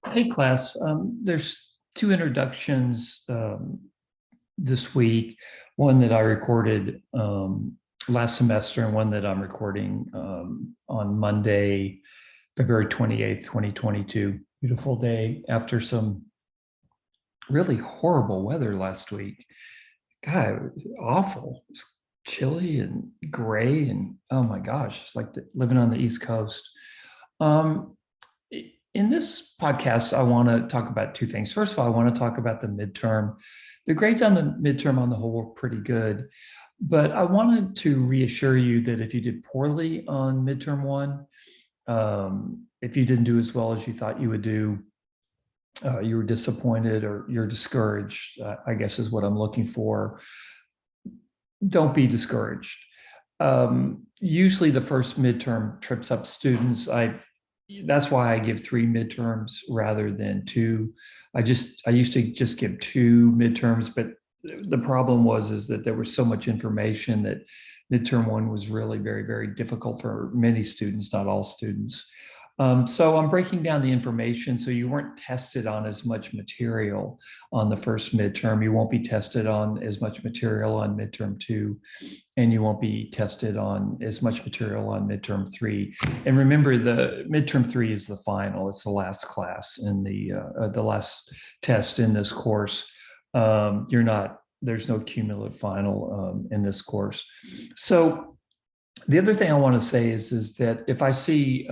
Hey class, there's two introductions this week, one that I recorded last semester and one that I'm recording on Monday, February 28th, 2022. Beautiful day after some really horrible weather last week. God, it was awful. It's chilly and gray and oh my gosh, it's like living on the East Coast. Um, in this podcast, I want to talk about two things. First of all, I want to talk about the midterm. The grades on the midterm on the whole were pretty good, but I wanted to reassure you that if you did poorly on midterm one, if you didn't do as well as you thought you would do, you were disappointed or you're discouraged, I guess is what I'm looking for. Don't be discouraged. Usually the first midterm trips up students. That's why I give 3 midterms rather than 2. I used to just give 2 midterms, but the problem is that there was so much information that midterm 1 was really very, very difficult for many students, not all students. So I'm breaking down the information so you weren't tested on as much material on the first midterm. You won't be tested on as much material on midterm 2, and you won't be tested on as much material on midterm 3. And remember, the midterm 3 is the final. It's the last class in the last test in this course. There's no cumulative final in this course. So the other thing I want to say is that if I see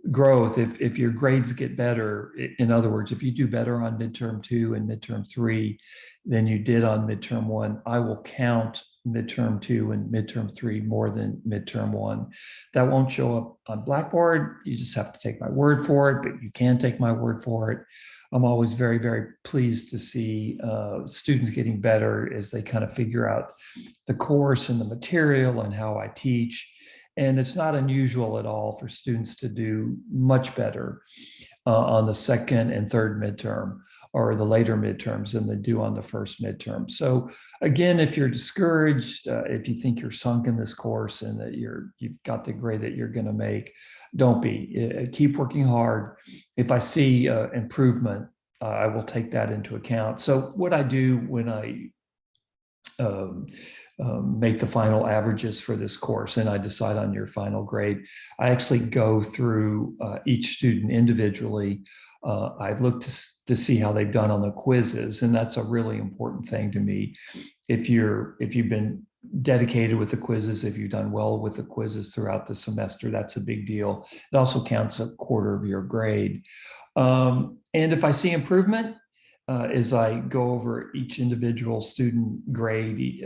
growth, if your grades get better, in other words, if you do better on midterm 2 and midterm 3 than you did on midterm 1, I will count midterm 2 and midterm 3 more than midterm 1. That won't show up on Blackboard. You just have to take my word for it, but you can take my word for it. I'm always very, very pleased to see students getting better as they kind of figure out the course and the material and how I teach. And it's not unusual at all for students to do much better on the second and third midterm or the later midterms than they do on the first midterm. So again, if you're discouraged, if you think you're sunk in this course and that you've got the grade that you're going to make, don't be. Keep working hard. If I see improvement, I will take that into account. So what I do when I um, make the final averages for this course and I decide on your final grade, I actually go through each student individually. I look to see how they've done on the quizzes, and that's a really important thing to me. If you've been dedicated with the quizzes, if you've done well with the quizzes throughout the semester, that's a big deal. It also counts a quarter of your grade. And if I see improvement, as I go over each individual student grade,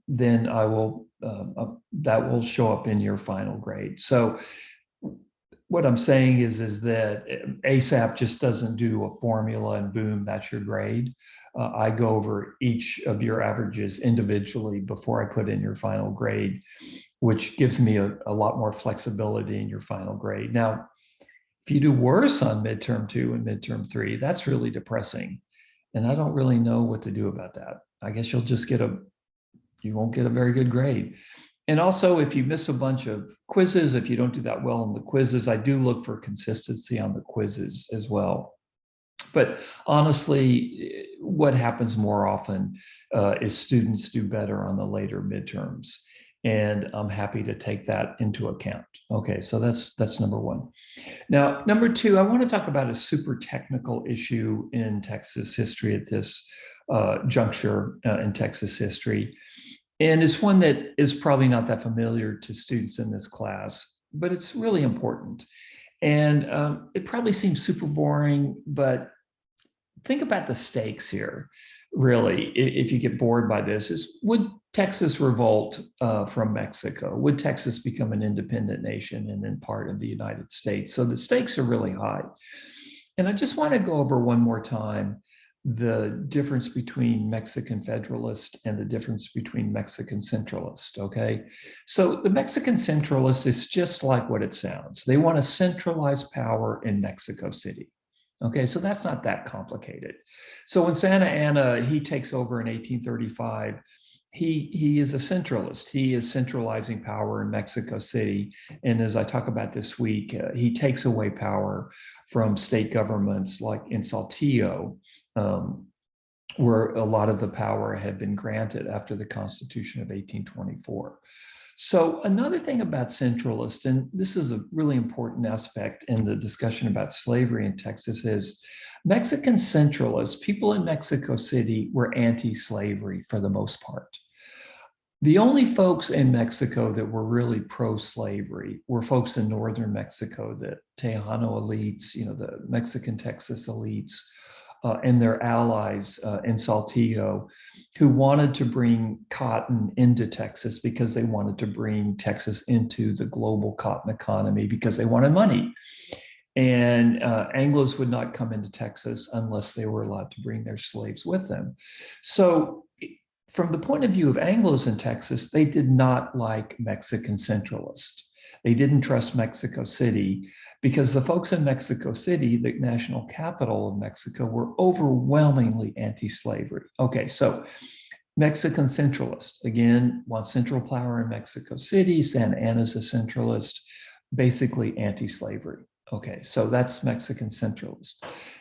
then that will show up in your final grade. So what I'm saying is that ASAP just doesn't do a formula and boom, that's your grade. I go over each of your averages individually before I put in your final grade, which gives me a lot more flexibility in your final grade. Now, if you do worse on midterm 2 and midterm 3, that's really depressing. And I don't really know what to do about that. I guess you won't get a very good grade. And also, if you miss a bunch of quizzes, if you don't do that well in the quizzes, I do look for consistency on the quizzes as well. But honestly, what happens more often is students do better on the later midterms. And I'm happy to take that into account. Okay, so that's number one. Now, number two, I want to talk about a super technical issue in Texas history at this juncture in Texas history. And it's one that is probably not that familiar to students in this class, but it's really important. And it probably seems super boring, but think about the stakes here, really, if you get bored by this, is would Texas revolt from Mexico? Would Texas become an independent nation and then part of the United States? So the stakes are really high. And I just want to go over one more time the difference between Mexican Federalist and the difference between Mexican Centralist, okay? So the Mexican Centralist is just like what it sounds. They want to centralize power in Mexico City. Okay, so that's not that complicated. So when Santa Anna, he takes over in 1835, he is a centralist. He is centralizing power in Mexico City. And as I talk about this week, he takes away power from state governments like in Saltillo, where a lot of the power had been granted after the Constitution of 1824. So another thing about centralist, and this is a really important aspect in the discussion about slavery in Texas, is Mexican centralists, people in Mexico City, were anti-slavery for the most part. The only folks in Mexico that were really pro-slavery were folks in northern Mexico, the Tejano elites, the Mexican Texas elites, and their allies in Saltillo, who wanted to bring cotton into Texas because they wanted to bring Texas into the global cotton economy because they wanted money. And Anglos would not come into Texas unless they were allowed to bring their slaves with them. So from the point of view of Anglos in Texas, they did not like Mexican centralists. They didn't trust Mexico City because the folks in Mexico City, the national capital of Mexico, were overwhelmingly anti-slavery. Okay, so Mexican centralist, again, wants central power in Mexico City. Santa Anna's a centralist, basically anti-slavery. Okay, so that's Mexican centralist.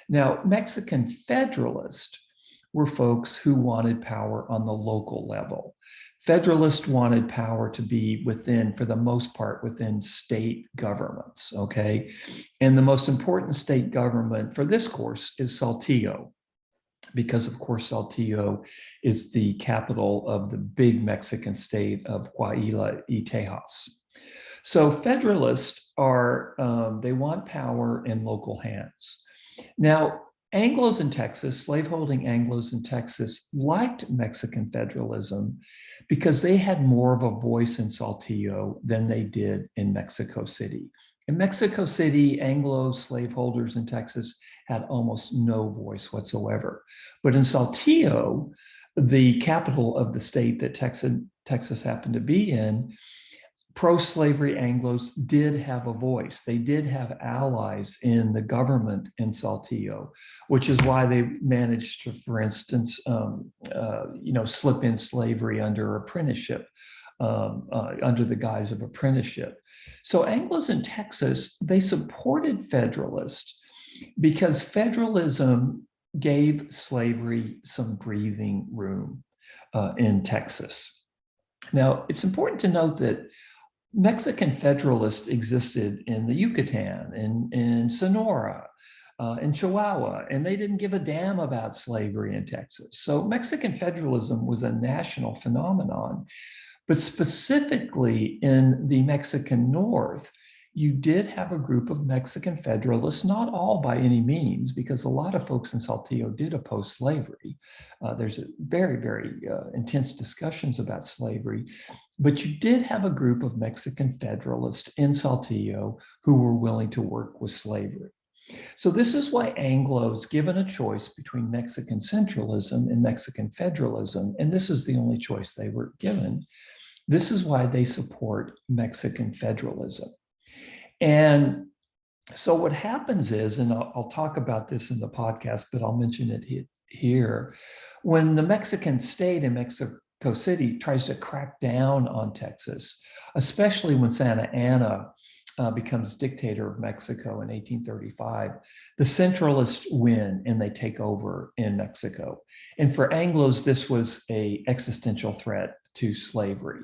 Now, Mexican federalist were folks who wanted power on the local level. Federalists wanted power to be within, for the most part, within state governments, okay? And the most important state government for this course is Saltillo, because of course Saltillo is the capital of the big Mexican state of Coahuila y Tejas. So federalists they want power in local hands. Now, Anglos in Texas, slaveholding Anglos in Texas, liked Mexican federalism because they had more of a voice in Saltillo than they did in Mexico City. In Mexico City, Anglo slaveholders in Texas had almost no voice whatsoever. But in Saltillo, the capital of the state that Texas happened to be in, pro-slavery Anglos did have a voice. They did have allies in the government in Saltillo, which is why they managed to, for instance, slip in slavery under apprenticeship, under the guise of apprenticeship. So Anglos in Texas, they supported Federalists because federalism gave slavery some breathing room in Texas. Now, it's important to note that Mexican Federalists existed in the Yucatan, in Sonora, in Chihuahua, and they didn't give a damn about slavery in Texas. So Mexican federalism was a national phenomenon, but specifically in the Mexican North, you did have a group of Mexican Federalists, not all by any means, because a lot of folks in Saltillo did oppose slavery. There's a very, very intense discussions about slavery, but you did have a group of Mexican Federalists in Saltillo who were willing to work with slavery. So this is why Anglos, given a choice between Mexican centralism and Mexican federalism, and this is the only choice they were given, this is why they support Mexican federalism. And so what happens is, and I'll talk about this in the podcast, but I'll mention it here, when the Mexican state in Mexico City tries to crack down on Texas, especially when Santa Anna becomes dictator of Mexico in 1835, the centralists win and they take over in Mexico. And for Anglos, this was an existential threat to slavery.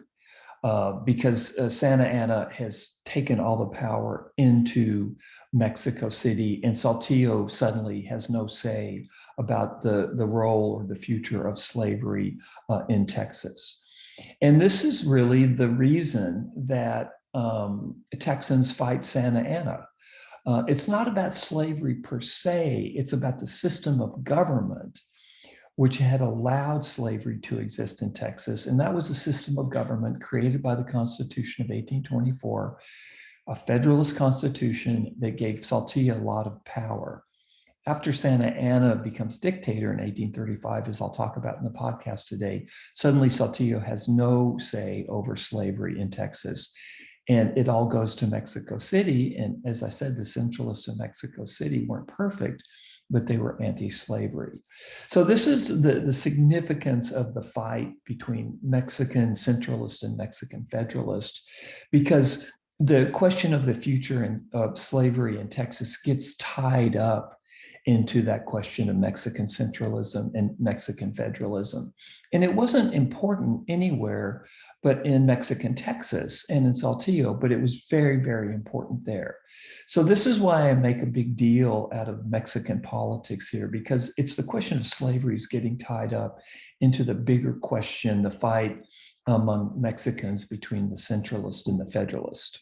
Because Santa Anna has taken all the power into Mexico City, and Saltillo suddenly has no say about the role or the future of slavery in Texas. And this is really the reason that Texans fight Santa Anna. It's not about slavery per se, it's about the system of government which had allowed slavery to exist in Texas. And that was a system of government created by the Constitution of 1824, a Federalist Constitution that gave Saltillo a lot of power. After Santa Anna becomes dictator in 1835, as I'll talk about in the podcast today, suddenly Saltillo has no say over slavery in Texas. And it all goes to Mexico City. And as I said, the centralists in Mexico City weren't perfect, but they were anti-slavery. So this is the significance of the fight between Mexican centralist and Mexican federalist, because the question of the future of slavery in Texas gets tied up into that question of Mexican centralism and Mexican federalism. And it wasn't important anywhere but in Mexican Texas and in Saltillo, but it was very, very important there. So this is why I make a big deal out of Mexican politics here, because it's the question of slavery is getting tied up into the bigger question, the fight among Mexicans between the centralist and the federalist.